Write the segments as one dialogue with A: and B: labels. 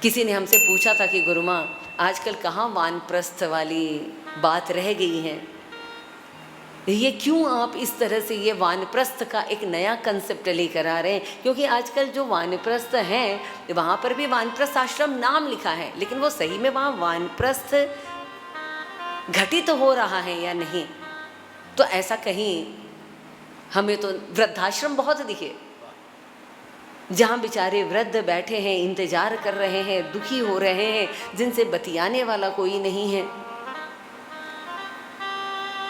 A: किसी ने हमसे पूछा था कि गुरु माँ आजकल कहाँ वानप्रस्थ वाली बात रह गई है, ये क्यों आप इस तरह से ये वानप्रस्थ का एक नया कंसेप्ट लेकर आ रहे हैं? क्योंकि आजकल जो वानप्रस्थ हैं वहाँ पर भी वानप्रस्थ आश्रम नाम लिखा है, लेकिन वो सही में वहाँ वानप्रस्थ घटित हो रहा है या नहीं। तो ऐसा कहीं हमें तो वृद्धाश्रम बहुत दिखे, जहाँ बेचारे वृद्ध बैठे हैं, इंतजार कर रहे हैं, दुखी हो रहे हैं, जिनसे बतियाने वाला कोई नहीं है।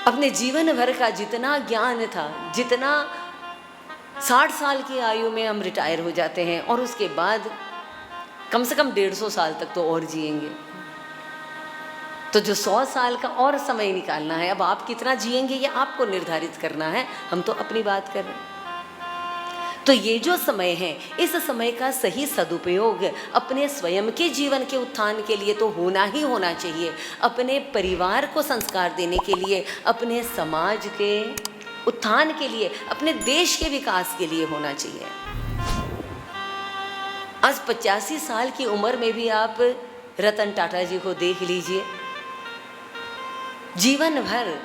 A: अपने जीवन भर का जितना ज्ञान था, जितना 60 साल की आयु में हम रिटायर हो जाते हैं और उसके बाद कम से कम 150 साल तक तो और जिएंगे। तो जो 100 साल का और समय निकालना है, अब आप कितना जिएंगे ये आपको निर्धारित करना है, हम तो अपनी बात कर रहे हैं। तो ये जो समय है, इस समय का सही सदुपयोग अपने स्वयं के जीवन के उत्थान के लिए तो होना ही होना चाहिए, अपने परिवार को संस्कार देने के लिए, अपने समाज के उत्थान के लिए, अपने देश के विकास के लिए होना चाहिए। आज 85 साल की उम्र में भी आप रतन टाटा जी को देख लीजिए, जीवन भर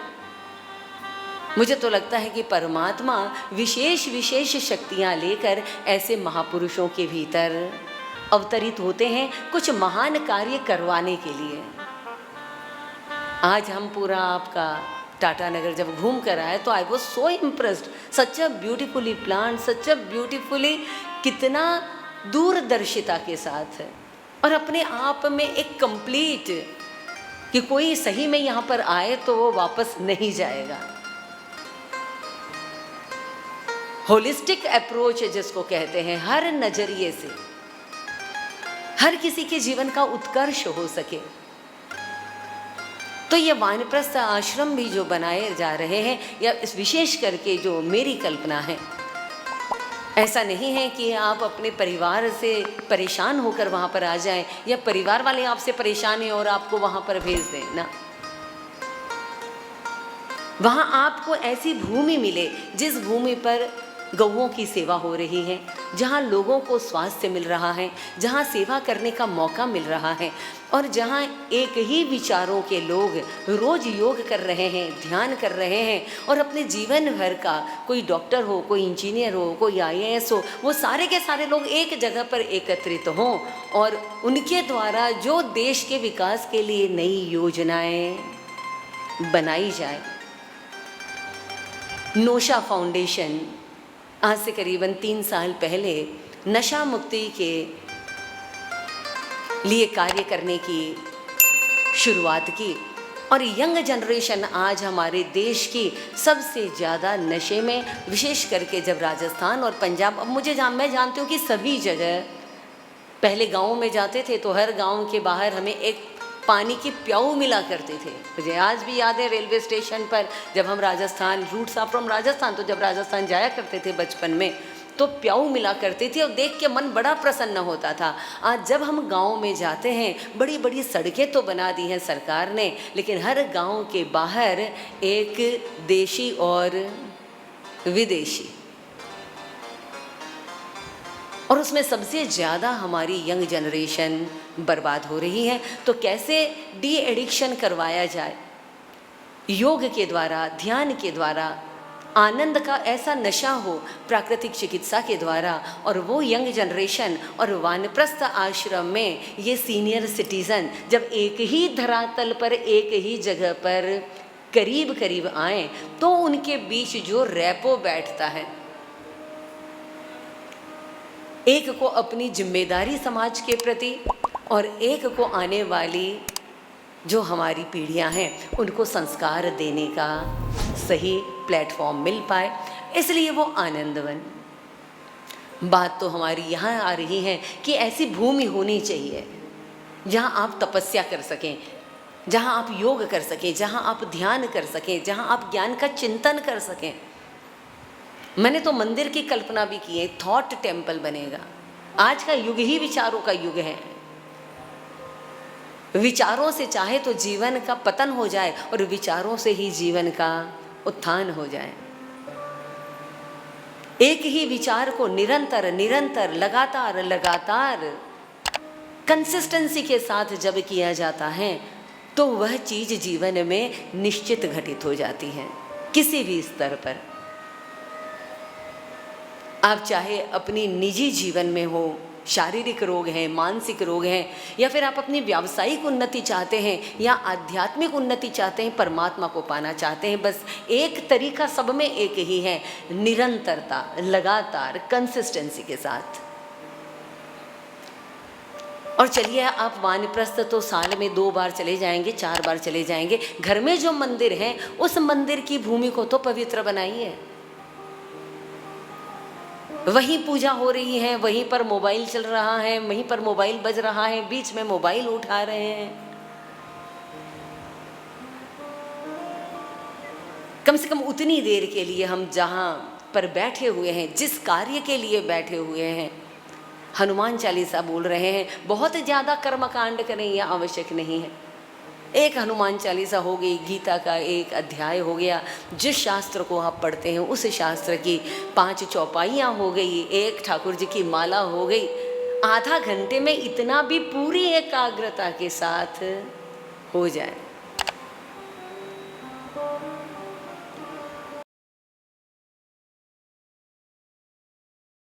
A: मुझे तो लगता है कि परमात्मा विशेष विशेष शक्तियाँ लेकर ऐसे महापुरुषों के भीतर अवतरित होते हैं कुछ महान कार्य करवाने के लिए। आज हम पूरा आपका टाटा नगर जब घूम कर आए तो I was so impressed, such a beautifully plant, such a beautifully, कितना दूरदर्शिता के साथ है और अपने आप में एक कंप्लीट कि कोई सही में यहाँ पर आए तो वो वापस नहीं जाएगा। होलिस्टिक अप्रोच जिसको कहते हैं, हर नजरिए से हर किसी के जीवन का उत्कर्ष हो सके। तो ये वानप्रस्थ आश्रम भी जो बनाए जा रहे हैं, या इस विशेष करके जो मेरी कल्पना है, ऐसा नहीं है कि आप अपने परिवार से परेशान होकर वहाँ पर आ जाएं या परिवार वाले आपसे परेशान हैं और आपको वहाँ पर भेज दें ना। वहाँ आपको ऐसी भूमि मिले जिस भूमि पर गौओं की सेवा हो रही है, जहाँ लोगों को स्वास्थ्य मिल रहा है, जहाँ सेवा करने का मौका मिल रहा है और जहाँ एक ही विचारों के लोग रोज योग कर रहे हैं, ध्यान कर रहे हैं और अपने जीवन भर का, कोई डॉक्टर हो, कोई इंजीनियर हो, कोई IAS हो, वो सारे के सारे लोग एक जगह पर एकत्रित हों और उनके द्वारा जो देश के विकास के लिए नई योजनाएं बनाई जाए। नोशा फाउंडेशन आज से करीबन 3 साल पहले नशा मुक्ति के लिए कार्य करने की शुरुआत की और यंग जनरेशन आज हमारे देश की सबसे ज़्यादा नशे में, विशेष करके जब राजस्थान और पंजाब, अब मैं जानती हूँ कि सभी जगह, पहले गाँव में जाते थे तो हर गाँव के बाहर हमें एक पानी की प्याऊ मिला करते थे। मुझे आज भी याद है रेलवे स्टेशन पर जब हम Rajasthan, roots of from Rajasthan, तो जब राजस्थान जाया करते थे बचपन में तो प्याऊ मिला करती थी और देख के मन बड़ा प्रसन्न होता था। आज जब हम गांव में जाते हैं, बड़ी बड़ी सड़कें तो बना दी हैं सरकार ने, लेकिन हर गांव के बाहर एक देशी और विदेशी, और उसमें सबसे ज़्यादा हमारी यंग जनरेशन बर्बाद हो रही है। तो कैसे डी एडिक्शन करवाया जाए? योग के द्वारा, ध्यान के द्वारा, आनंद का ऐसा नशा हो प्राकृतिक चिकित्सा के द्वारा, और वो यंग जनरेशन और वानप्रस्थ आश्रम में ये सीनियर सिटीज़न जब एक ही धरातल पर, एक ही जगह पर करीब करीब आएँ तो उनके बीच जो रैपो बैठता है, एक को अपनी जिम्मेदारी समाज के प्रति और एक को आने वाली जो हमारी पीढ़ियां हैं उनको संस्कार देने का सही प्लेटफॉर्म मिल पाए, इसलिए वो आनंदवन। बात तो हमारी यहाँ आ रही है कि ऐसी भूमि होनी चाहिए जहाँ आप तपस्या कर सकें, जहाँ आप योग कर सकें, जहाँ आप ध्यान कर सकें, जहाँ आप ज्ञान का चिंतन कर सकें। मैंने तो मंदिर की कल्पना भी की है, थॉट टेम्पल बनेगा। आज का युग ही विचारों का युग है। विचारों से चाहे तो जीवन का पतन हो जाए और विचारों से ही जीवन का उत्थान हो जाए। एक ही विचार को निरंतर निरंतर लगातार लगातार कंसिस्टेंसी के साथ जब किया जाता है तो वह चीज़ जीवन में निश्चित घटित हो जाती है किसी भी स्तर पर। आप चाहे अपनी निजी जीवन में हो, शारीरिक रोग हैं, मानसिक रोग हैं, या फिर आप अपनी व्यावसायिक उन्नति चाहते हैं या आध्यात्मिक उन्नति चाहते हैं, परमात्मा को पाना चाहते हैं, बस एक तरीका सब में एक ही है, निरंतरता, लगातार कंसिस्टेंसी के साथ। और चलिए आप वानप्रस्थ तो साल में 2 बार चले जाएंगे, 4 बार चले जाएंगे, घर में जो मंदिर है उस मंदिर की भूमि को तो पवित्र बनाइए। वहीं पूजा हो रही है, वहीं पर मोबाइल चल रहा है, वहीं पर मोबाइल बज रहा है, बीच में मोबाइल उठा रहे हैं। कम से कम उतनी देर के लिए हम जहाँ पर बैठे हुए हैं, जिस कार्य के लिए बैठे हुए हैं, हनुमान चालीसा बोल रहे हैं, बहुत ज़्यादा कर्मकांड करें यह आवश्यक नहीं है। एक हनुमान चालीसा हो गई, गीता का एक अध्याय हो गया, जिस शास्त्र को आप पढ़ते हैं उस शास्त्र की 5 चौपाइयाँ हो गई, एक ठाकुर जी की माला हो गई। आधा घंटे में इतना भी पूरी एकाग्रता के साथ हो जाए